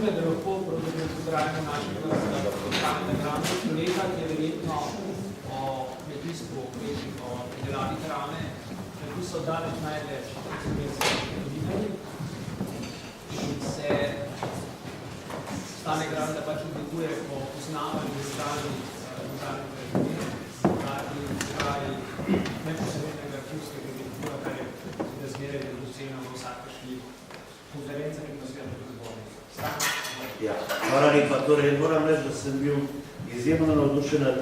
me, da lahko pozdravimo našega lokalnega kolega, ki je verjetno o kmetijstvu, o pridelavi hrane, napisal daleč največ novinarji in se ta nagrada pač odlikuje po poznavanju izrazi lokalnega razmerja, neposrednega arhivskega direktora, kar je razmerje reducirano v vsakašnji konferencah in posvetno razborih. Ja, hvala lepa. Torej, moram reči, da sem bil izjemno navdušen nad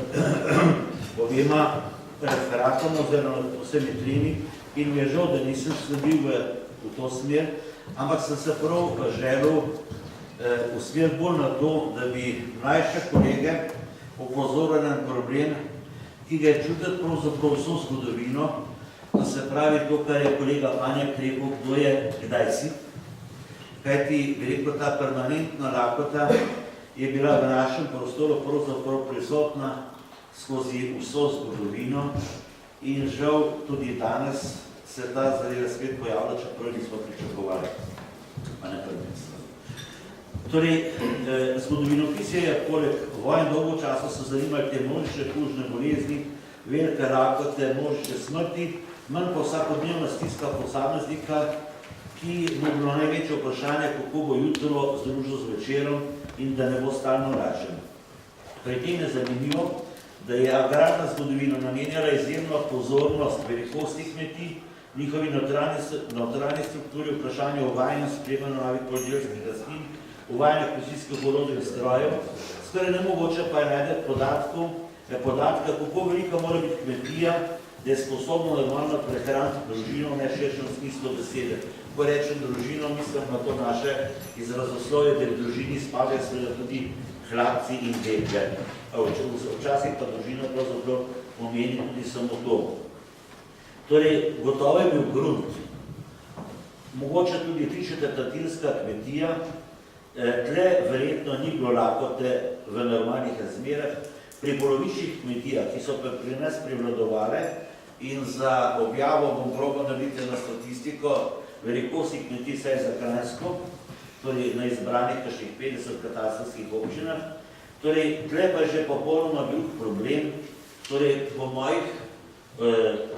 obema referatoma oziroma nad vsemi tremi in mi je žal, da nisem sledil v to smer, ampak sem se prav želel usmeriti bolj na to, da bi mlajše kolege opozorili na problem, ki ga je čutiti pravzaprav vso zgodovino, to se pravi to, kar je kolega Panjak rekel, kdo je, kdaj si. Kajti, bi rekel, ta permanentna lakota je bila v našem prostoru pravzaprav prisotna skozi vso zgodovino in žal tudi danes se ta zadeva spet pojavlja, čeprav nismo pričakovali. Pa ne prvenstveno. Torej, zgodovinopisje je poleg vojn dolgo časa so zanimali te množične kužne bolezni, velike lakote, množične smrti, manj pa vsakodnevna stiska posameznika, ki bo bilo največje vprašanje, kako bo jutro združil z večerom in da ne bo stalno račen. Pri tem je zanimivo, da je agrarna zgodovina namenjala izjemno pozornost velikosti kmetij, njihovi notranji strukturi, vprašanje uvajanja spremljanja novih poljedelskih rastlin, uvajanja kmetijskih orodij in strojev. Skoraj nemogoče pa je najti podatka, kako velika mora biti kmetija, da je sposobno normalno prehraniti družino v najširšem smislu besede. Ko rečem družino, mislim na to naše izrazoslovje, da v družini spadajo seveda tudi hlapci in dekle. Včasih pa družina pravzaprav pomeni tudi samo to. Torej, gotovo je bil grunt. Mogoče tudi 3/4 kmetija, tle verjetno ni bilo lakote v normalnih razmerah. Pri polovičnih kmetijah, ki so pri nas prevladovale in za objavo bom probal narediti na statistiko velikosti kmetij saj za Kranjsko, torej na izbranih kakšnih 50 katastrskih občinah. Torej, tle pa je že popolnoma drug problem. Torej, po mojih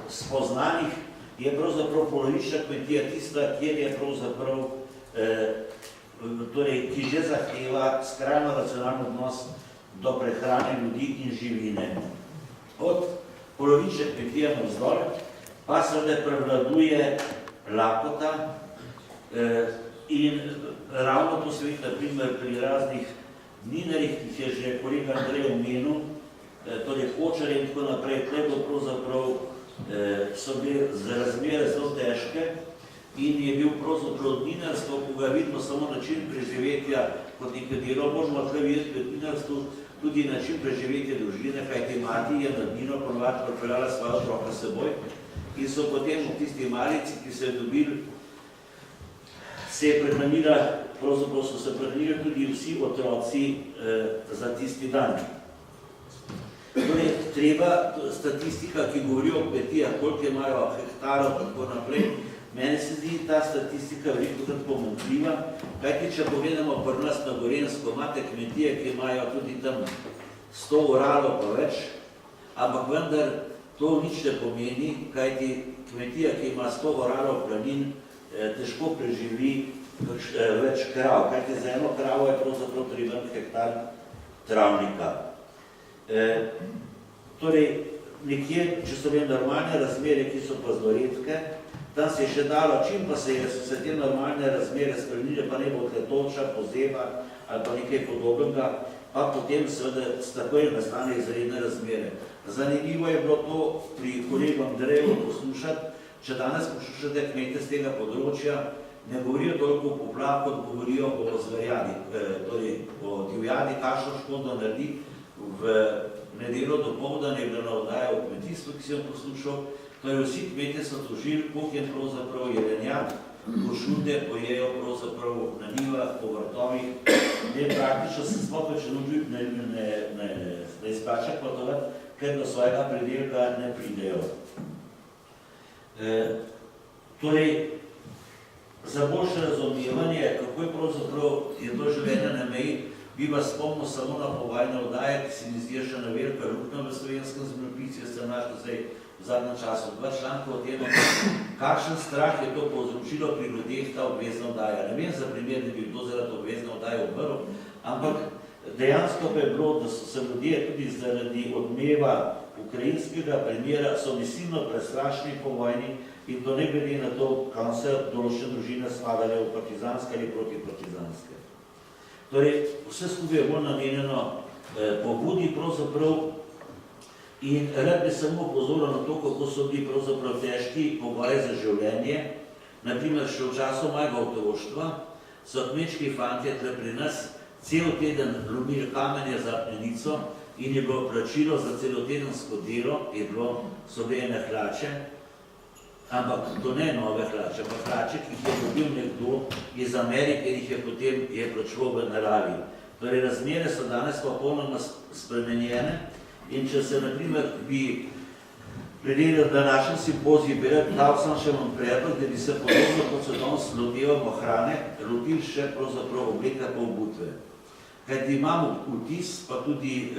spoznanjih je pravzaprav polovična kmetija tista, kjer je pravzaprav, torej, ki že zahteva skrajno racionalni odnos do prehrane ljudi in živine. Od polovične kmetije navzdol pa seveda prevladuje lakota in ravno to se vidi, na primer, pri raznih mlinerjih, ki jih je že kolega Andrej omenil, torej Hočarje in tako naprej, tle pravzaprav so bile razmere zelo težke in je bil pravzaprav mlinarstvo, ko ga vidimo samo način preživetja kot nekaj delo, možemo tle videti pri mlinarstvu tudi način preživetja družine, kajti mati je na mlino ponovadi pripeljala svoja otroka s seboj in so potem v tisti malici, ki so jo dobili, se je prehranila, pravzaprav so se prehranili tudi vsi otroci za tisti dan. Torej, treba statistika, ki govori o kmetijah, koliko imajo hektarov in tako naprej, meni se zdi ta statistika veliko pomanjkljiva, kajti če pogledamo pri nas na Gorenjsko, imate kmetije, ki imajo tudi tam 100 oralov pa več, ampak vendar to nič ne pomeni, kajti kmetija, ki ima 100 oralov planin, težko preživi več krav, kajti za eno kravo je pravzaprav 3 hektar travnika. Torej, nekje, če so bile normalne razmere, ki so pa zelo redke, tam se je še dalo, čim pa so se te normalne razmere spremenile, pa ne bo toča, pozeba ali pa nekaj podobnega, pa potem seveda takoj nastane izredne razmere. Zanimivo je bilo to pri kolegu Andreju poslušati, če danes poslušate kmete z tega področja, ne govorijo toliko o poplavah, kot govorijo o zverjadi, torej o divjadi, kakšno škodo naredi. V nedeljo dopoldan je bila na oddaji o kmetijstvu, ki sem poslušal, torej vsi kmetje so tožili, koliko je pravzaprav jelenjak, košute pojejo pravzaprav na njivah, po vrtovih, ne praktično se sploh več ne izplača kmetovati, ker do svojega predelka ne pridejo. Torej, Za boljše razumevanje, kako je pravzaprav to življenje na meji, bi vas spomnil samo na povojne oddaje, ki se mi zdi še ena velika luknja v slovenskem zemljepisu, jaz sem našel zdaj v zadnjem času 2 članka o tem, kakšen strah je to povzročilo pri ljudeh ta obvezna oddaja. Ne vem za primer, da bi kdo zaradi obvezne oddaje umrl, ampak dejansko pa je bilo, da so se ljudje tudi zaradi odmeva ukrajinskega primera so nasilno prestrašeni po vojni in to ne glede na to, kam se določene družine spadale v partizanske ali protipartizanske. Torej, vse skupaj je bolj namenjeno pobudi pravzaprav in rad bi samo upozoril na to, kako so bili pravzaprav težki pogoji za življenje. Naprimer, še v času mojega otroštva so kmečki fantje tle pri nas cel teden lomili kamenje za plenico in je bilo plačilo za celotedensko delo, so bile ene hlače, ampak to ne nove hlače, ampak hlače, ki jih je dobil nekdo iz Amerike in jih je potem plačeval v naravi. Torej, razmere so danes pa popolnoma spremenjene in če se, naprimer, bi predvidel današnji simpozij, bi dal sem še vam predlog, da bi se podobno, kot se danes lotevamo hrane, lotili še pravzaprav obleka pa obutve. Kajti imamo vtis, pa tudi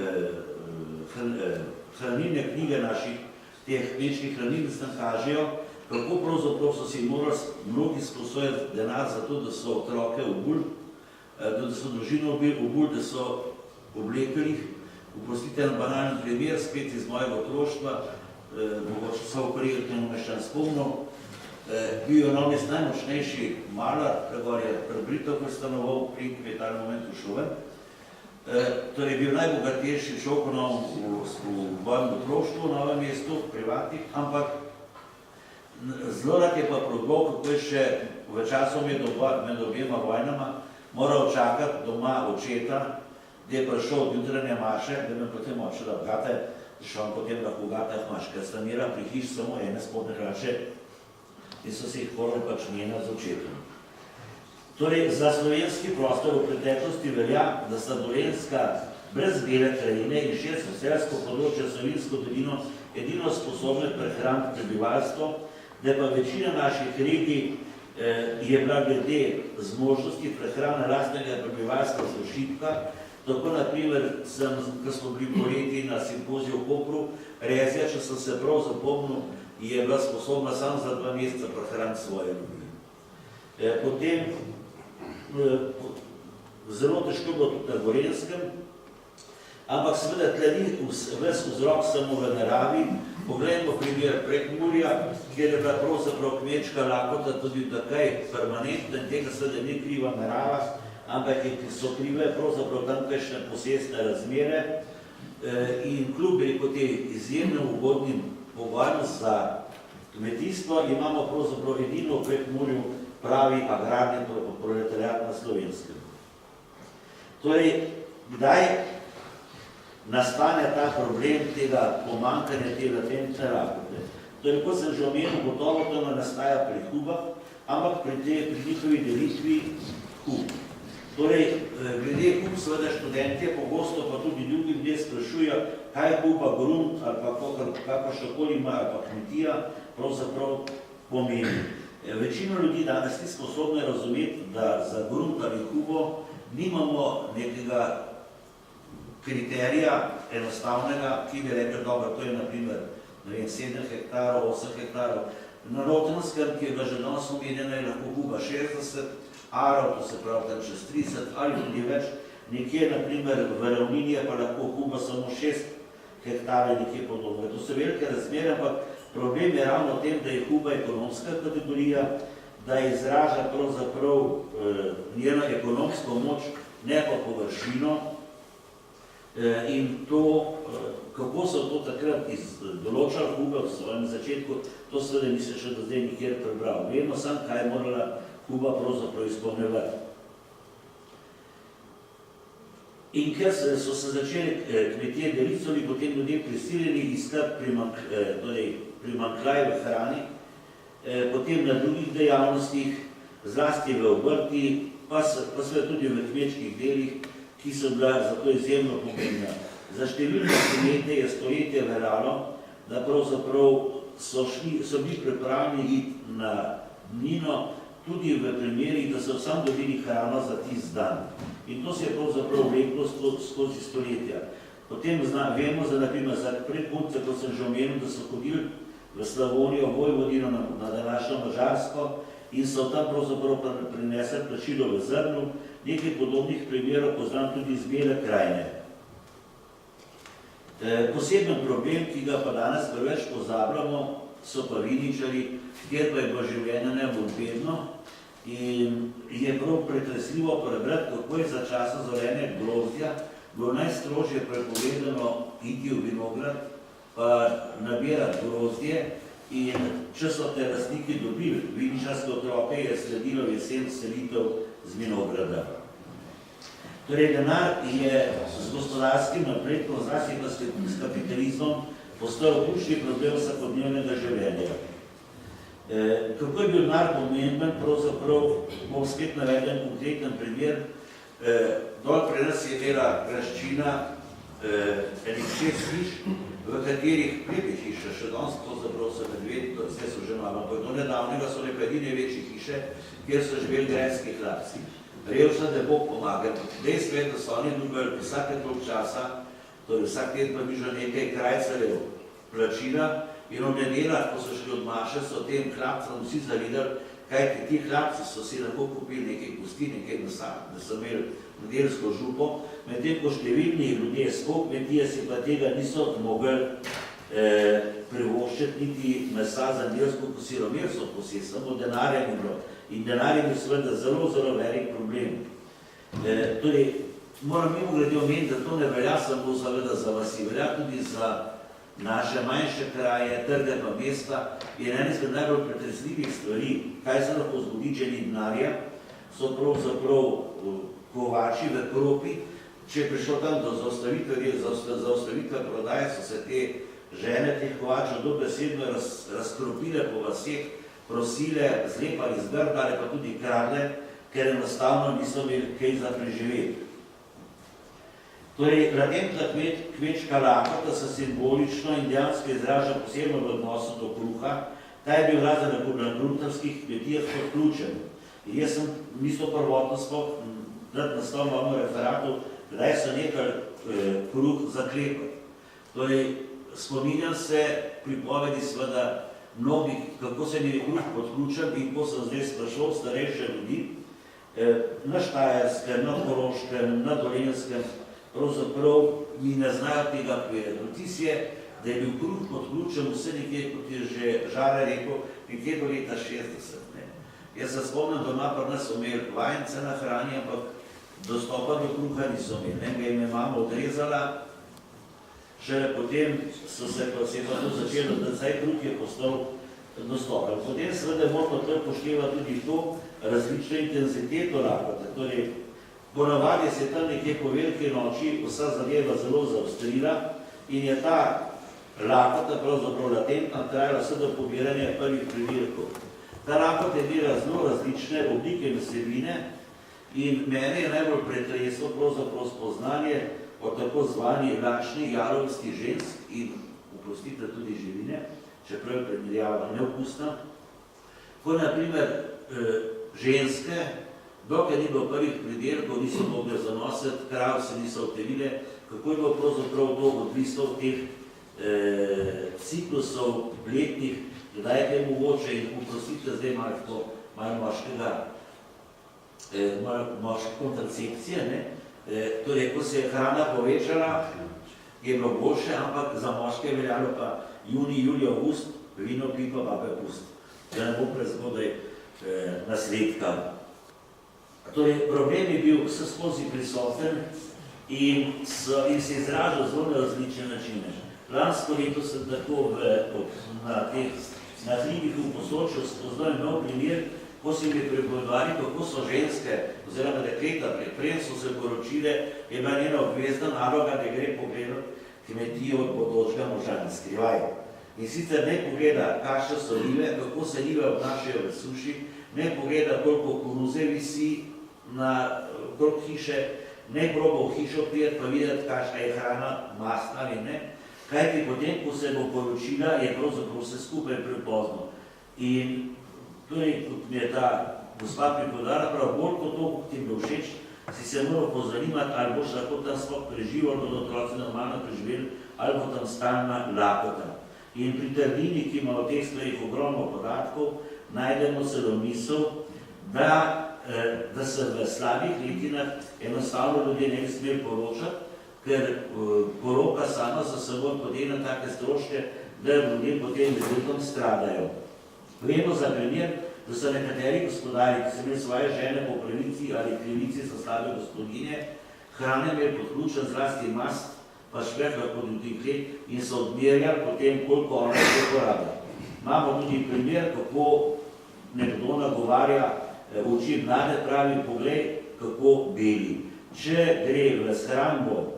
hranilne knjige naših teh kmečkih hranilnic nam kažejo, kako pravzaprav so si morali mnogi sposojati denar za to, da so otroke obuli, da so družino obuli, da so oblekli jih. Oprostite en banalni primer, spet iz mojega otroštva, mogoče so oprejel, ki me še spomnil, bil je namest najmočnejši malar, Gregor je Prebrito, ki je stanoval pri ki je ta moment ušel ven. Torej, bil najbogatejši šokonom v mojem otroštvu, v Novem mestu, privatnih, ampak zelo rad je pa prodal, kako je še v času med obema vojnama moral čakati doma očeta, da je prišel od jutranje maše, da me potem očela gate, da še on potem lahko gatah maš, ker sta imela pri hiši samo ene spodne hlače in so se jih morali pač menjati z očetom. Torej, za slovenski prostor v preteklosti velja, da sta Dolenjska brez Bele krajine in širše selsko področje Savinjsko dolino edino sposobne prehraniti prebivalstvo, da pa večina naših regij je bila glede zmožnosti prehrane lastnega prebivalstva zelo šibka. Tako, naprimer, ko smo bili poleti na simpoziju v Kopru, Rezja, če sem se prav zapomnil, je bila sposobna samo za 2 meseca prehraniti svoje ljudi. Potem zelo težko bilo tudi na Gorenjskem, ampak seveda tle ni ves vzrok samo v naravi. Poglejmo primer Prekmurja, kjer je bila pravzaprav kmečka lakota tudi takaj permanentna in tega seveda ni kriva narava, ampak so krive pravzaprav tamkajšnje posestne razmere in kljub te izjemno ugodnim pogojem za kmetijstvo imamo pravzaprav edino v Prekmurju pravi agrarni proletariat na Slovenskem. Torej, kdaj nastane ta problem tega pomanjkanja te latentne lakote? Torej, kot sem že omenil, gotovo to nastaja pri hubah, ampak pri njihovi delitvi hub. Torej, glede hub, seveda študentje, pogosto pa tudi drugi ljudje sprašujejo, kaj huba grunt ali pa kakršnokoli ima ali pa kmetija pravzaprav pomeni. Večina ljudi danes ni sposobna razumeti, da za grunt ali hubo nimamo nekega kriterija enostavnega, ki bi rekel, dobro, to je naprimer 7 hektarov, 8 hektarov. Na Notranjskem, ki je bila že danes omenjena, je lahko huba 60 arov, to se pravi tam čez 30 ali tudi več. Nekje, naprimer, v ravnini je pa lahko huba samo 6 hektarov, nekje podobno. To so velike razmere, ampak problem je ravno v tem, da je huba ekonomska kategorija, da izraža pravzaprav njeno ekonomsko moč, ne pa površino. In to, kako so to takrat določali huba v svojem začetku, to seveda nisem še do zdaj nikjer prebral. Vemo sam, kaj je morala huba pravzaprav izpolnjevati. In ker so se začeli kmetije deliti, so bili potem ljudje prisiljeni iskati primanjkljaj v hrani, potem na drugih dejavnostih, zlasti v obrti, pa seveda tudi v kmečkih delih, ki so bila zato izjemno pomembna. Za številne kmete je stoletje veljalo, da pravzaprav so bili pripravljeni iti na Nino, tudi v primerih, da so sam dobili hrano za tisti dan. In to se je pravzaprav vleklo skozi stoletja. Potem vemo, naprimer, za predpunce, kot sem že omenil, da so hodili v Slavonijo, Vojvodino, na današnjo Madžarsko in so tam pravzaprav prinesli plačilo v zrnu. Nekaj podobnih primerov poznam tudi iz Bele krajine. Poseben problem, ki ga pa danes preveč pozabljamo, so pa viničarji, kjer pa je bilo življenje neobvezno in je prav pretresljivo prebrati, kako je za časa zorenja grozdja bilo najstrožje prepovedano iti v vinograd, pa nabirati grozdje in če so te lastniki dobili viničarske otroke, je sledilo jesen selitev z vinograda. Torej, denar je z gospodarskim napredkom, zlasti pa s kapitalizmom, postal ključni problem vsakodnevnega življenja. Kako je bil denar pomemben, pravzaprav bom spet naveden konkreten primer. Dol pri nas je bila graščina enih 6 hiš, v katerih prebe hiše, še danes pravzaprav so medvedi, vse so že malo, ampak do nedavnega so le edine večje hiše, kjer so živeli grajski hlapci. Revšna, da Bog pomaga. Dejstvo je, da so oni dobili vsake toliko časa, torej vsak teden pa bi že nekaj krajcarjev plačila in v nedeljah, ko so šli od maše, so tem hlapcem vsi zavidali, kajti ti hlapci so si lahko kupili nekaj kosti, nekaj mesa, da so imeli nedeljsko župo, medtem ko številni ljudje s kmetije si pa tega niso mogli privoščiti niti mesa za nedeljsko kosilo, imeli so kosilo, samo denarja ni bilo. In denar je bil seveda zelo, zelo velik problem. Torej, moram mimogrede omeniti, da to ne velja samo za vasi, velja tudi za naše manjše kraje, trge pa mesta. In ena izmed najbolj pretresljivih stvari, kaj se lahko zgodi, če ni denarja, so pravzaprav kovači v Kropi. Če je prišlo tam do zaustavitve prodaje, so se te žene teh kovačev dobesedno razkropile po vaseh, prosile, zlepali, zgrdale, pa tudi kradle, ker enostavno niso imeli kaj za preživeti. Torej, latentna kmečka lakota se simbolično in dejansko izraža posebno v odnosu do kruha, ta je bil razen na gruntovskih kmetijah podključen. In jaz sem mislil prvotno sploh nad naslovno referatu, kdaj so nekaj kruh zaklepali. Torej, spominjam se pripovedi seveda mnogih, kako se je kruh podključen in ko sem zdaj sprašal starejše ljudi, na Štajerskem, na Koroškem, na Dolenjskem, pravzaprav mi ne znajo tega povedati. Vtis je, da je bil kruh podključen vse nekje, kot je že Žare rekel, nekje do leta 60. Jaz se spomnim, doma pri nas so imeli vajence na hrani, ampak dostopa do kruha niso imeli. Enega jim je mama odrezala, šele potem se pa to začelo, da zdaj kruh je postal dostopen. Potem seveda moramo to upoštevati tudi to različno intenziteto lakote. Torej, ponavadi se je tam nekje po veliki noči vsa zadeva zelo zaostrila in je ta lakota pravzaprav latentna trajala vse do pobiranja prvih pridelkov. Ta lakota je bila zelo različne oblike in vsebine in mene je najbolj pretreslo pravzaprav spoznanje o tako zvani lačni jalovski žensk in, oprostite, tudi živine, čeprav je primerjava neokusna, ko naprimer ženske, dokaj ni bilo prvih pridelkov, niso mogli zanositi, krav se niso odtevile, kako je bilo pravzaprav to odvisno od teh ciklusov letnih, kdaj je kaj mogoče in oprostite, zdaj malo moške kontracepcije, torej, ko se je hrana povečala, je bilo boljše, ampak za moške je veljalo pa junij, julij, avgust, vino, pipa, babe, pust. Da ne bo prezgodaj nasledka. Torej, problem je bil vse skozi prisoten in se izražal zelo na različne načine. Lansko leto sem tako na hribih v Posočju spoznal nov primer, ko si mi pripovedovali, kako so ženske oziroma dekleta, preden so se poročile, je bila njena obvezna naloga, da gre pogledati kmetijo od bodočega moža na skrivaj. In sicer ne pogleda, kakšne so njive, kako se njive obnašajo v suši, ne pogleda, koliko koruze visi okrog hiše, ne proba v hišo prijeti, pa videti, kakšna je hrana, mastna ali ne. Kajti potem, ko se bo poročila, je pravzaprav vse skupaj prepozno. In torej, kot mi je ta gospa pripovedala prav bolj kot to, kot ti je bilo všeč, si se moral pozanimati, ali boš lahko tam sploh preživel, bodo otroci normalno preživeli, ali bo tam stalna lakota. In pri Trdini, ki ima v teh stvarih ogromno podatkov, najdemo celo misel, da se v slabih letinah enostavno ljudje ne bi smeli poročati, ker poroka sama za seboj potegne take stroške, da ljudje potem vedno stradajo. Vemo za primer, da so nekateri gospodari, ki so imeli svoje žene po pravici ali krivici za slabe gospodine, hrane imeli podključen zlasti mast, pa špeh lahko tudi in so odmerjali potem, koliko ona se porabi. Imamo tudi primer, kako nekdo nagovarja oči mlade, pravi, poglej, kako beli. Če gre v shrambo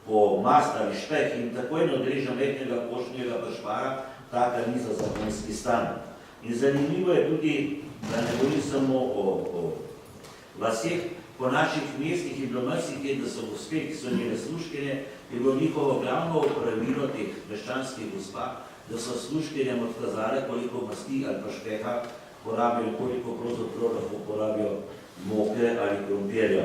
po mast ali špeh in takoj ne odreže metnega košnjega pršpara, taka ni za zakonski stan. In zanimivo je tudi, da ne govorim samo o vaseh, po naših mestih je bilo marsikaj, da so gospe, ki so imele služkinje, je bilo njihovo glavno pravilo teh meščanskih gospa, da so služkinjem odkazale, koliko masti ali pa špeha porabijo, koliko pravzaprav lahko porabijo moke ali krompirja.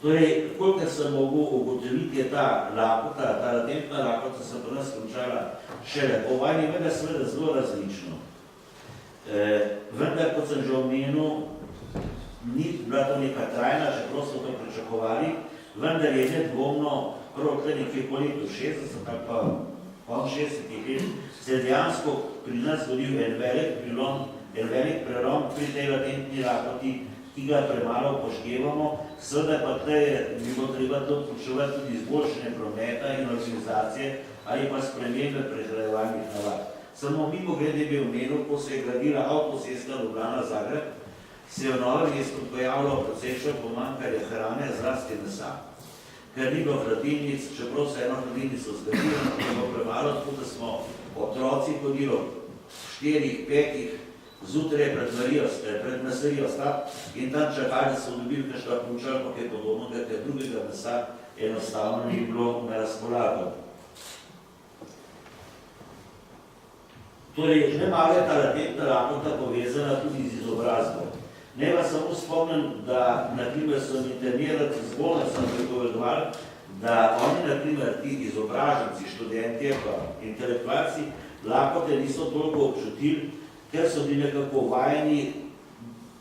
Torej, kolikor sem mogel ugotoviti, je ta lakota, ta latentna lakota se pri nas končala šele po vojni, vendar seveda zelo različno. Vendar, kot sem že omenil, ni bila to neka trajna, čeprav so to pričakovali, vendar je nedvomno prav tle nekje po letu 60 ali pa pol 60 let se je dejansko pri nas zgodil en velik prelom pri tej latentni lakoti, ki ga premalo upoštevamo, seveda pa tle bi bilo treba to počuvati tudi izboljšanje prometa in organizacije ali pa spremembe prehranjevalnih navad. Samo mimogrede bi omenil, ko se je gradila avtocesta Ljubljana-Zagreb, se je v Novem mestu pojavilo precejšnje pomanjkanje hrane, zlasti mesa, ker ni bilo hladilnic, čeprav se eno hladilnico zgradilo, da je bilo premalo, tako da smo otroci hodili 4-5 zjutraj pred mesarijo stat in tam čakali, da so dobili kakšno punčal, pa kaj podobnega, ker drugega mesa enostavno ni bilo na razpolago. Torej, že malo je ta latentna lakota povezana tudi z izobrazbo. Ne vas samo spomnim, da naprimer so internirati zbolno sem pripovedovali, da oni naprimer ti izobraženci, študentje pa intelektualci lakote niso toliko občutili, ker so bili nekako vajeni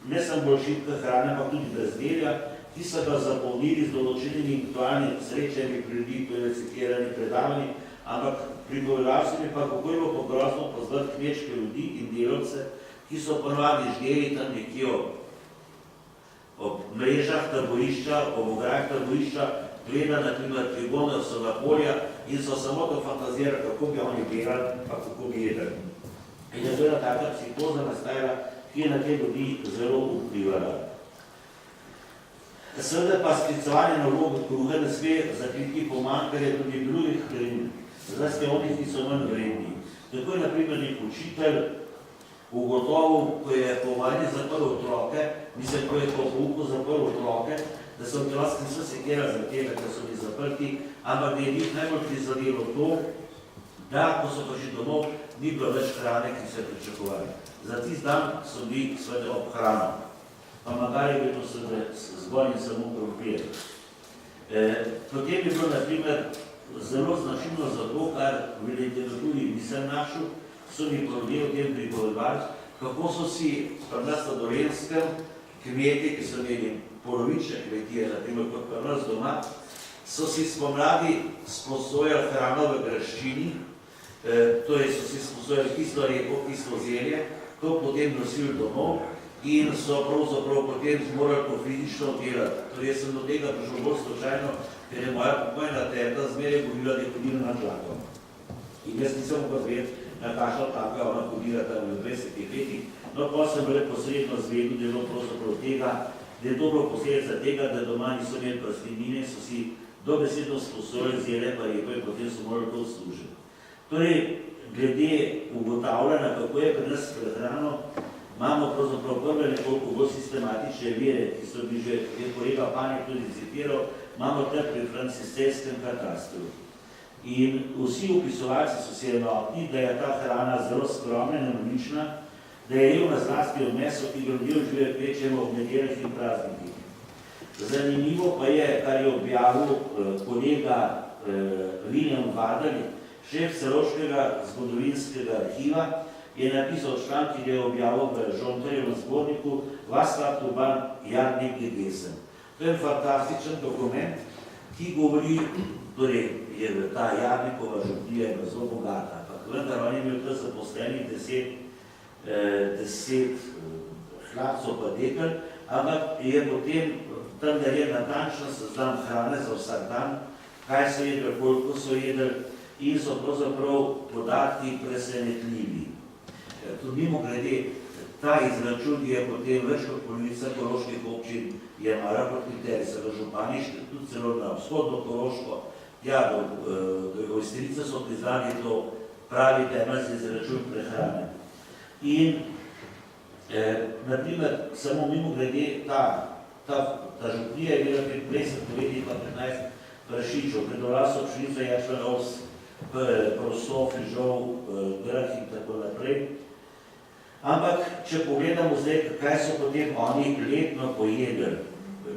ne samo bolj šibka hrane, pa tudi brezdelja, ki so ga zapolnili z določenimi intelektualnimi srečami pri ljudi, ko je reciklirani predavanji, ampak pripovedali so mi pa, kako je bilo pogrozno poznati kmečke ljudi in delavce, ki so ponovadi ždeli tam nekje ob mrežah taborišča, ob ograjah taborišča, gleda na primer tribune so na polja in so samo to fantazirali, kako bi oni delali, pa kako bi jedali. In je bila taka psihoza nastajala, ki je na te ljudi zelo vplivala. Seveda pa sklicovanje na vlogo kruha ne sme zakriti pomanjkanje tudi drugih hranil, zlasti onih, ki so manj vredni. Tako je na primer nek učitelj ugotovil, ko je po vojni zaprl otroke, mislim, ko je po pouku zaprl otroke, da so otroci niso sekirali za tega, ker so bili zaprti, ampak da je njih najbolj prizadelo to, da, ko so prišli domov, ni bilo več hrane, ki so pričakovali. Za tisti dan so bili seveda ob hrano, pa magari bi to zgolj in samo krompir. Potem je bilo, na primer, zelo značilno za to, kar v literaturi nisem našel, so mi ljudje o tem pripovedovali, kako so si pri nas na Dolenjskem kmeti, ki so imeli polovične kmetije, na primer kot pri nas doma, so si spomladi sposojali hrano v graščini, torej so si sposojali kislo repo, kislo zelje, to potem nosili domov in so pravzaprav potem morali to fizično delati. Torej jaz sem do tega prišel bolj slučajno, ker je moja pokojna teta zmeraj govorila, da je hodila na dlakom. In jaz nisem mogel vedeti, na kakšno tako ona hodila tam v 20 letih. No, pa sem bil posredno zvedel, da je bilo pravzaprav tega, da je dobro posledica tega, da doma niso imeli prastinine, so si dobesedno sposojali zele pa repo in potem so morali to služiti. Torej, glede ugotavljanja, kako je pri nas prehrano, imamo pravzaprav prve nekoliko bolj sistematične vire, ki so bi že, je kolega Panik tudi citiral, imamo tukaj pri franciscejskem katastru. In vsi opisovalci so si enotni, da je ta hrana zelo skromna in odlična, da je revna zlasti od meso, ki ga ljudje uživajo pečemo v nedeljah in praznikih. Zanimivo pa je, kar je objavil kolega Viljan Vardali, šef Celovškega zgodovinskega arhiva, je napisal članek, ki je objavil v Žontarjevem zborniku Václav Tuban Jarnik je gesem. To je fantastičen dokument, ki govori, torej je ta Jarnikova župnija zelo bogata, ampak vendar on je imel tam zaposlenih 10 hlapcev pa dekel, ampak je potem tam naredil natančen seznam hrane za vsak dan, kaj so jedli, koliko so jedli in so pravzaprav podatki presenetljivi. Tudi mimo glede, ta izračun je potem več kot polovica koroških občin je mara kot kriterij, se v županiški, tudi celo na vzhodno Koroško, tja do Ojstrice so priznali to pravi temelj za izračun prehrane. In, naprimer, samo mimo glede, ta župnija je bila pri 20 leti pa 15 prašičev, predolala so pšenica, ječmen, ovs, proso, fižol, grah in tako naprej. Ampak, če pogledamo zdaj, kaj so potem oni letno pojedli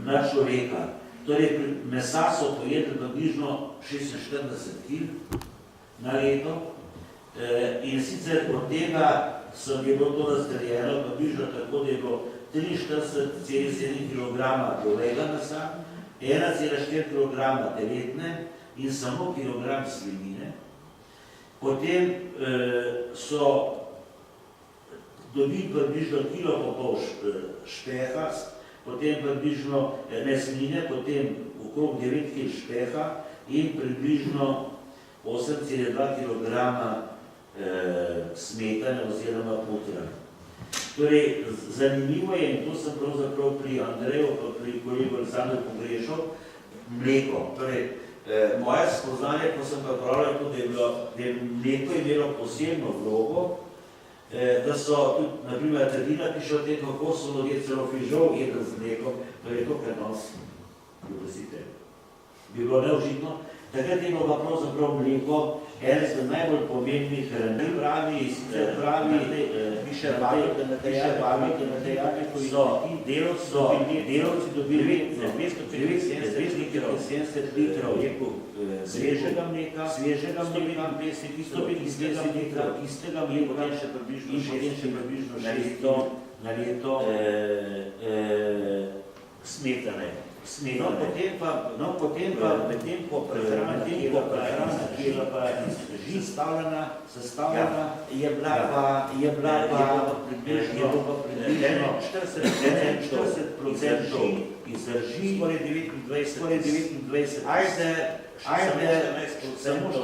na človeka, torej mesa so pojedli približno 46 kg na leto in sicer od tega je bilo to razdeljeno približno tako, da je bilo 43,7 kg govejega mesa, 1,4 kg teletne in samo kilogram svinjine. Potem so dobili približno kilo pa pol špeha, potem približno mesnine, potem okrog 9 kg špeha in približno 8,2 kg smetane oziroma putra. Torej, zanimivo je, in to sem pravzaprav pri Andreju, pa pri kolegu Aleksandru pogrešal, mleko. Torej, moje spoznanje, ko sem pa pravljal tudi, da je mleko imelo posebno vlogo, da so tudi, naprimer, trdina piše o tem, kako so ljudje celo fižol jedli z mlekom, to je to prenos, ljubosite. Bi bilo neužitno. Takrat je bilo pa pravzaprav mleko ene z najbolj pomembnih hranil, pravi, piše vabite na dejanje, koji so delovci dobili 270 litrov svežega mleka, 155 litrov istega mleka in še približno 600 na leto smetane. No, potem pa, medtem ko prehrana, ki je bila pa iz drži sestavljena, je bila pa približno 40% iz drži, skoraj 29%, ajde, samo 14%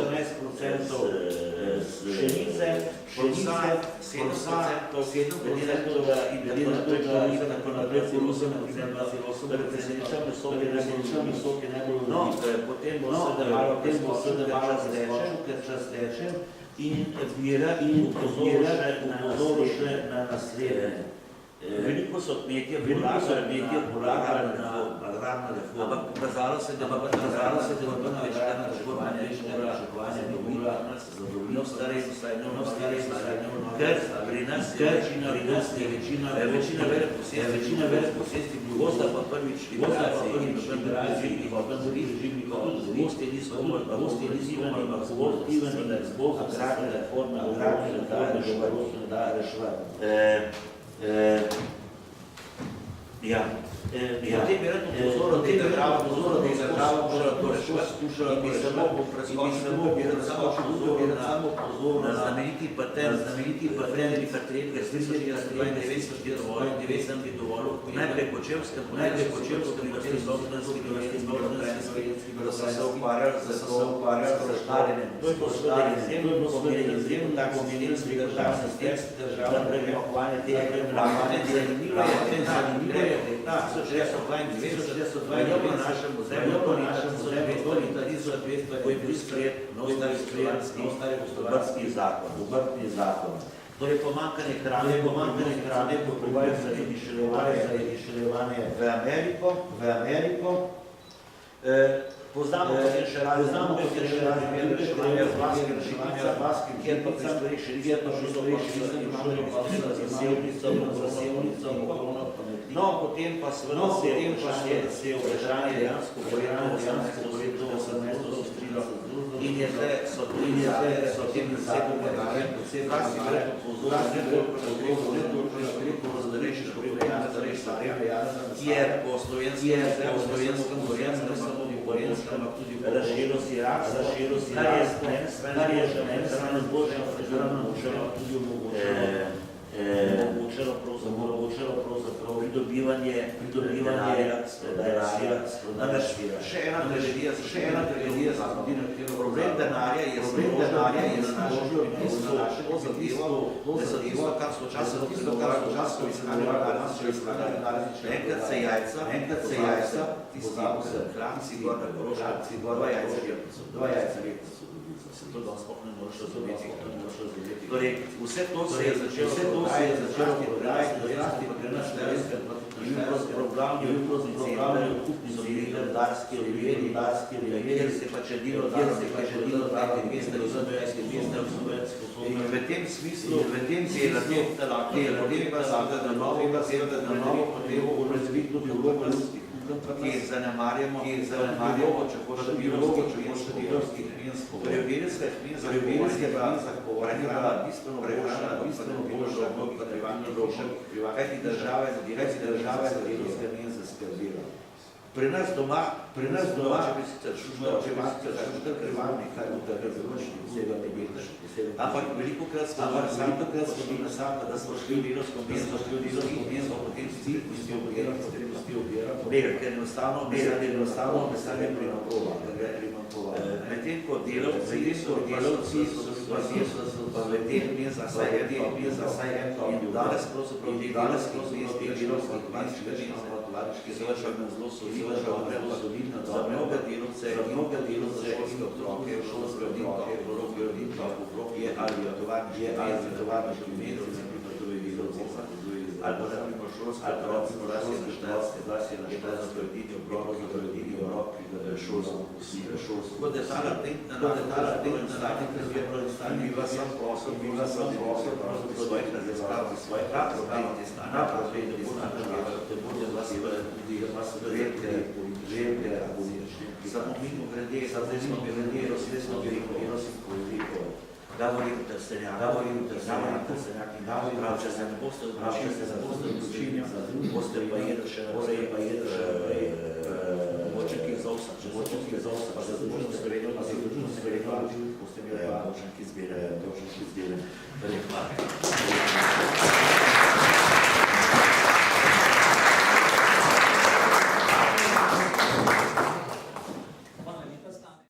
pšenice, 7%, glede na to, da je tako naprej, no, potem bo seveda malo zrečen, ker čas teče in upozoril še na naslednje. Veliko so kmetje vlagali na agrarno reformo, ampak pokazalo se, da bo na večkrat načrtovanje dobila zadovoljno starejšo, ker pri nas je večina veleposesti bilo gozda pa prvič liberaciji in gosti niso aktivni, da zbog agrarne reforme da reševati. Potem bi rad upozoril, da je država mora to skušala in bi samo upozoril na znameniti patent, ker slišali, da se 1992 bi dovolil najprej Kočevskem, kateri zločinski da so se ukvarjali z raštarjenjem. To je bilo seveda izjemno tako menilski državni država, da premakovanje tega premakovanja zanimivo je, v našem muzeju, ko je bil sprejet nov stari gospodarski zakon. Torej pomankanje hrane potrebovajo za izšeljevanje v Ameriko. Poznamo potem še razne reševanja z vaskim šipicam, kjer pa pri stvarih še no, potem pa seveda se je vprašanje dejansko povedano in je so tem vsebom medalje, vlasti verjetno kjer po slovenskem razširil si Irak, kar je že meni strano zboženo tudi omogočilo pravzaprav pridobivanje denarja. Namreč še ena tragedija za zgodino. Problem denarja je sprožil to zadevo, kar so časov iskali enkrat se jajca, tisti klanci gor na Koroški, dva jajca letno so dobili. Se to danes sploh ne moreš razumeti. Torej, vse to se je začelo zlasti pri nas programu kupni so bili darski reviri, kjer se pa čedilo 200 in v tem smislu, v tem delu pa seveda na novo potrebo razviti tudi vlogo ljudskih, ki jih zanemarjamo, če hoče bioloških preverjskih prehrana bistveno boljša od privatnih rošek, kajti država je za menze skrbila. Pri nas doma, če bi sicer šuštar privatni, kaj bo takrat zelo ampak veliko krat smo bili na sam, da smo šli v delovsko mesto, potem si pustijo objerati, ker enostavno mesanje primanjkova. Medtem ko delavci so pa v teh mezah vsaj eno in danes pravzaprav teh delavskih seveda zelo solidno, za mnoga delavce in šolske rodinke je ali tovarniški medij, ali pa naprimer šolske otroci, zlasti na štajersko rodinjo obrok, šolsko. Tako da ta latentna stanje bi vas sam prosil, svojih raziskav, svojih programov, da bodo vas želke samo mimo grede, resno veliko Gavorim Trstenjak in prav, če se ne boste odločili, boste pa jedli še naprej, močenki za vsa, pa se združno se verjetno, boste imeli pa močenki zbirajo.